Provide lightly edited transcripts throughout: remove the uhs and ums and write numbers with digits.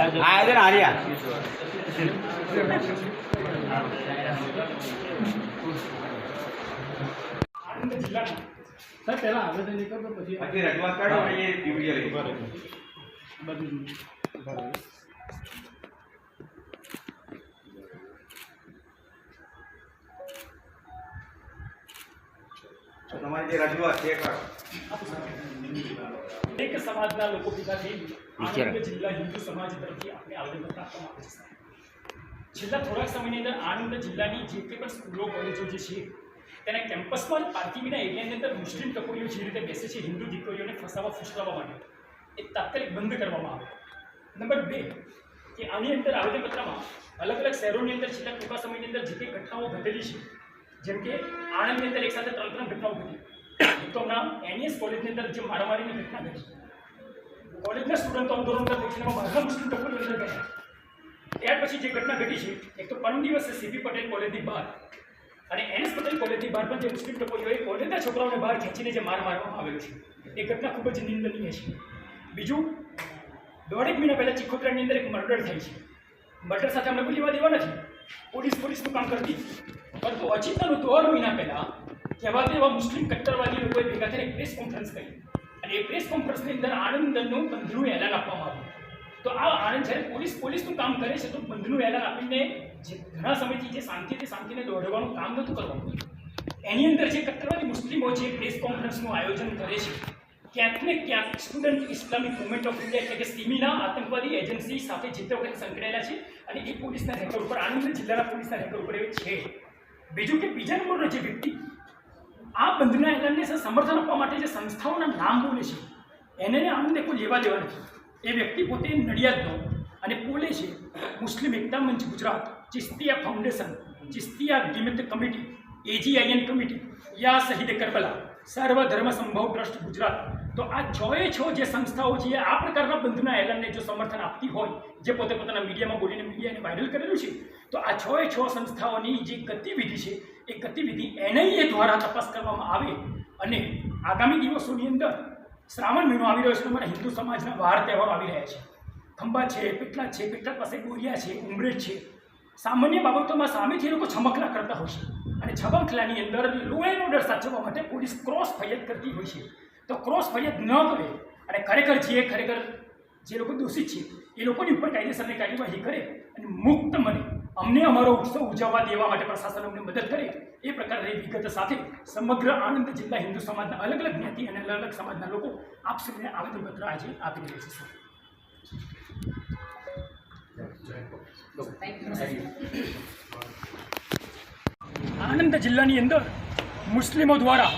आयोजन आर्या सर पहला आवेदन निकल तो પછી રજૂઆત કરો એ વિડિયો લઈ તમારી જે રજૂઆત છે કરો એક સમાજના લોકો ભેગા થઈ આણંદ જિલ્લા હિન્દુ સમાજ તરફથી આપણે આવેદનપત્ર આપવામાં આવે છે। છેલ્લા થોડાક સમયની અંદર આણંદ જિલ્લાની જે કંઈ પણ સ્કૂલો કોલેજો જે છે તેના કેમ્પસમાં પાર્ટી વિના એરિયાની અંદર મુસ્લિમ ટકોરીઓ જે રીતે બેસે છે હિન્દુ દીકરીઓને ફસાવવા ફૂસલાવવા માટે એ તાત્કાલિક બંધ કરવામાં આવે। નંબર 2 કે આની અંદર આવેદનપત્રમાં અલગ અલગ શહેરોની અંદર છેલ્લા ટૂંકા સમયની અંદર જે કંઈ ઘટનાઓ ઘટેલી છે જેમ કે આણંદની અંદર એક સાથે 3 ઘટનાઓ ઘટી તો હમણાં એનએસ કોલેજની અંદર જે મારામારીની ઘટના ઘટી કોલેજના સ્ટુડન્ટો આંદોલન કરતા છે એમાં બધા મુસ્લિમ ટકોરીઓ અંદર ગયા। ત્યાર પછી જે ઘટના ઘટી છે એક તો પરમ દિવસે સીપી પટેલ કોલેજની બહાર અને એનએસ પટેલ કોલેજની બહાર પણ જે મુસ્લિમ ટકોરીઓએ કોલેજના છોકરાઓને બહાર ખેંચીને જે માર મારવામાં આવેલો છે એ ઘટના ખૂબ જ નિંદનીય છે। બીજું 1.5 મહિના પહેલાં ચીખોતરાની અંદર એક મર્ડર થઈ છે। મર્ડર સાથે અમને કોઈ લેવા દેવા નથી, પોલીસનું કામ કરતી, પરંતુ અચિંતાનું 2 મહિના પહેલાં કહેવા તેવા મુસ્લિમ કટ્ટરવાદી લોકોએ ભેગા થઈને પ્રેસ કોન્ફરન્સ કરી અને એ પ્રેસ કોન્ફરન્સની અંદર આણંદનું બંધનું એલાન આપવામાં આવ્યું। તો આ આણંદ જ્યારે પોલીસનું કામ કરે છે તો બંધનું એલાન આપીને જે ઘણા સમયથી જે શાંતિને દોડવાનું કામ નહોતું કરવાનું એની અંદર જે કટ્ટરવાદી મુસ્લિમો જે પ્રેસ કોન્ફરન્સનું આયોજન કરે છે ક્યાંક ને ક્યાંક student Islamic movement of India એટલે કે સ્ટીમીના આતંકવાદી એજન્સી સાથે જે તે વખતે સંકળાયેલા છે અને એ પોલીસના રેકોર્ડ ઉપર આણંદ જિલ્લાના પોલીસના રેકોર્ડ ઉપર એ છે। બીજું કે બીજા નંબરનો જે વ્યક્તિ આ બંધના એલાનને સમર્થન આપવા માટે જે સંસ્થાઓના નામ બોલે છે એને આણંદને કોઈ લેવા દેવા નથી। એ વ્યક્તિ પોતે નડિયાદનો અને બોલે છે મુસ્લિમ એકતા મંચ ગુજરાત, ચિસ્તિયા ફાઉન્ડેશન, ચિસ્તિયા ગિમિત કમિટી, એજીઆઈએન કમિટી, યા શહીદ કરબલા, સર્વધર્મ સંભવ ટ્રસ્ટ ગુજરાત। તો આ 6 જે સંસ્થાઓ છે આ પ્રકારના બંધના એલાનને જો સમર્થન આપતી હોય જે પોતે પોતાના મીડિયામાં બોલીને મીડિયાને વાયરલ કરેલું છે તો આ 6 સંસ્થાઓની જે ગતિવિધિ છે એ ગતિવિધિ એનઆઈએ દ્વારા તપાસ કરવામાં આવે અને આગામી દિવસોની અંદર શ્રાવણ મહિનો આવી રહ્યો છે તો અમારા હિન્દુ સમાજના વાર તહેવારો આવી રહ્યા છે। ખંભા છે, પેટલા પાસે ગોરિયા છે, ઉમરેઠ છે, સામાન્ય બાબતોમાં સામેથી એ લોકો છમકલા કરતા હોય છે અને છમકલાની અંદર લો એન્ડ ઓર્ડર સાચવવા માટે પોલીસ ક્રોસ ફરિયાદ કરતી હોય છે। તો ક્રોસ ફરિયાદ ન કરે અને ખરેખર જે લોકો દોષિત છે એ લોકોની ઉપર કાયદેસરની કાર્યવાહી કરે અને મુક્ત મને અમને અમારો ઉત્સવ ઉજવવા દેવા માટે પ્રશાસન અમને મદદ કરે એ પ્રકારની વિગત સાથે સમગ્ર આણંદ જિલ્લા હિન્દુ સમાજના અલગ અલગ જ્ઞાતિ અને અલગ અલગ સમાજના લોકો આપ સૌને આવેદનપત્ર આજે આપી રહ્યા છે। આણંદ જિલ્લાની અંદર મુસ્લિમો દ્વારા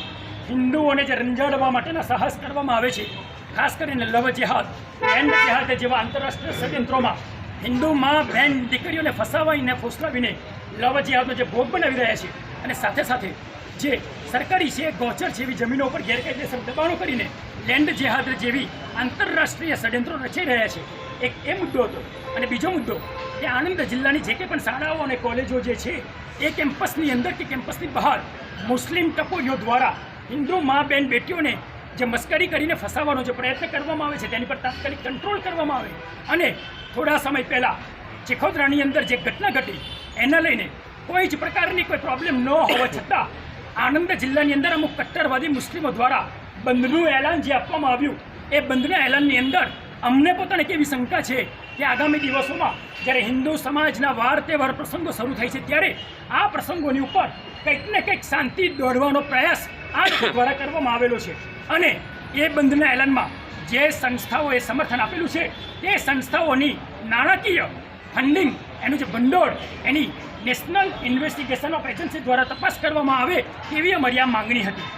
હિન્દુઓને જે રંજાડવા માટેના સાહસ કરવામાં આવે છે ખાસ કરીને લવ જેહાદ, એન્ડ જેહાદ જેવા આંતરરાષ્ટ્રીય ષડયંત્રોમાં હિન્દુ મા બહેન દીકરીઓને ફસાવીને ફોસલાવીને લવ જેહાદનો જે ભોગ બનાવી રહ્યા છે અને સાથે સાથે જે સરકારી છે ગૌચર જેવી જમીનો પર ગેરકાયદેસર દબાણો કરીને લેન્ડ જેહાદ જેવી આંતરરાષ્ટ્રીય ષડયંત્રો રચાઈ રહ્યા છે એક એ મુદ્દો હતો। અને બીજો મુદ્દો કે આણંદ જિલ્લાની જે કંઈ પણ શાળાઓ અને કોલેજો જે છે એ કેમ્પસની અંદર કે કેમ્પસની બહાર મુસ્લિમ ટકોરીઓ દ્વારા હિન્દુ મા બહેન બેટીઓને જે મસ્કરી કરીને ફસાવવાનો જે પ્રયત્ન કરવામાં આવે છે તેની પર તાત્કાલિક કંટ્રોલ કરવામાં આવે અને થોડા સમય પહેલાં ચીખોતરાની અંદર જે ઘટના ઘટી એના લઈને કોઈ જ પ્રકારની કોઈ પ્રોબ્લેમ ન હોવા છતાં આણંદ જિલ્લાની અંદર અમુક કટ્ટરવાદી મુસ્લિમો દ્વારા બંધનું એલાન જે આપવામાં આવ્યું એ બંધના એલાનની અંદર અમને પોતાને કેવી શંકા છે કે આગામી દિવસોમાં જ્યારે હિન્દુ સમાજના વાર તહેવાર પ્રસંગો શરૂ થાય છે ત્યારે આ પ્રસંગોની ઉપર કંઈક ને કંઈક શાંતિ દોડવાનો પ્રયાસ આ દ્વારા કરવામાં આવેલો છે અને એ બંધના એલાનમાં જે સંસ્થાઓએ સમર્થન આપેલું છે તે સંસ્થાઓની નાણાકીય ફંડિંગ એનું જે ભંડોળ એની નેશનલ ઇન્વેસ્ટિગેશન ઓફ એજન્સી દ્વારા તપાસ કરવામાં આવે તેવી અમારી આ માંગણી હતી।